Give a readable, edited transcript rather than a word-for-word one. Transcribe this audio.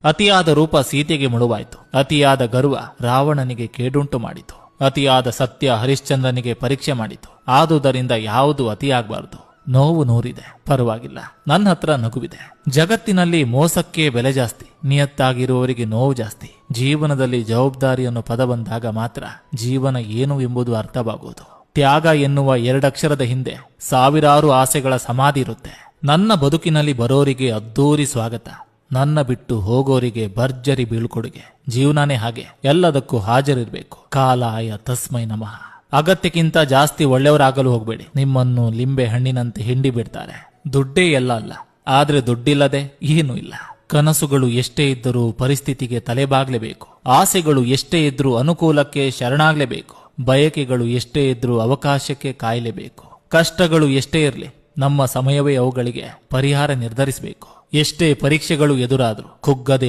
ಅತಿಯಾದ ರೂಪ ಸೀತೆಗೆ ಮುಳುವಾಯಿತು. ಅತಿಯಾದ ಗರ್ವ ರಾವಣನಿಗೆ ಕೇಡುಂಟು ಮಾಡಿತು. ಅತಿಯಾದ ಸತ್ಯ ಹರಿಶ್ಚಂದ್ರನಿಗೆ ಪರೀಕ್ಷೆ ಮಾಡಿತು. ಆದುದರಿಂದ ಯಾವುದು ಅತಿಯಾಗಬಾರದು. ನೋವು ನೂರಿದೆ, ಪರವಾಗಿಲ್ಲ, ನನ್ನ ಹತ್ರ ನಗುವಿದೆ. ಜಗತ್ತಿನಲ್ಲಿ ಮೋಸಕ್ಕೆ ಬೆಲೆ ಜಾಸ್ತಿ, ನಿಯತ್ತಾಗಿರುವವರಿಗೆ ನೋವು ಜಾಸ್ತಿ. ಜೀವನದಲ್ಲಿ ಜವಾಬ್ದಾರಿ ಅನ್ನೋ ಪದ ಬಂದಾಗ ಮಾತ್ರ ಜೀವನ ಏನು ಎಂಬುದು ಅರ್ಥವಾಗುವುದು. ತ್ಯಾಗ ಎನ್ನುವ ಎರಡಕ್ಷರದ ಹಿಂದೆ ಸಾವಿರಾರು ಆಸೆಗಳ ಸಮಾಧಿ ಇರುತ್ತೆ. ನನ್ನ ಬದುಕಿನಲ್ಲಿ ಬರೋರಿಗೆ ಅದ್ದೂರಿ ಸ್ವಾಗತ, ನನ್ನ ಬಿಟ್ಟು ಹೋಗೋರಿಗೆ ಭರ್ಜರಿ ಬೀಳ್ಕೊಡುಗೆ. ಜೀವನಾನೇ ಹಾಗೆ, ಎಲ್ಲದಕ್ಕೂ ಹಾಜರಿರ್ಬೇಕು. ಕಾಲಾಯ ತಸ್ಮೈ ನಮಃ. ಅಗತ್ಯಕ್ಕಿಂತ ಜಾಸ್ತಿ ಒಳ್ಳೆಯವರಾಗಲು ಹೋಗ್ಬೇಡಿ. ನಿಮ್ಮನ್ನು ಲಿಂಬೆ ಹಣ್ಣಿನಂತೆ ಹಿಂಡಿ ಬಿಡ್ತಾರೆ. ದುಡ್ಡೇ ಎಲ್ಲ ಅಲ್ಲ, ಆದ್ರೆ ದುಡ್ಡಿಲ್ಲದೆ ಏನೂ ಇಲ್ಲ. ಕನಸುಗಳು ಎಷ್ಟೇ ಇದ್ದರೂ ಪರಿಸ್ಥಿತಿಗೆ ತಲೆಬಾಗ್ಲೇಬೇಕು. ಆಸೆಗಳು ಎಷ್ಟೇ ಇದ್ರೂ ಅನುಕೂಲಕ್ಕೆ ಶರಣಾಗ್ಲೇಬೇಕು. ಬಯಕೆಗಳು ಎಷ್ಟೇ ಇದ್ರೂ ಅವಕಾಶಕ್ಕೆ ಕಾಯಲೇಬೇಕು. ಕಷ್ಟಗಳು ಎಷ್ಟೇ ಇರಲಿ, ನಮ್ಮ ಸಮಯವೇ ಅವುಗಳಿಗೆ ಪರಿಹಾರ ನಿರ್ಧರಿಸಬೇಕು. ಎಷ್ಟೇ ಪರೀಕ್ಷೆಗಳು ಎದುರಾದರೂ ಕುಗ್ಗದೆ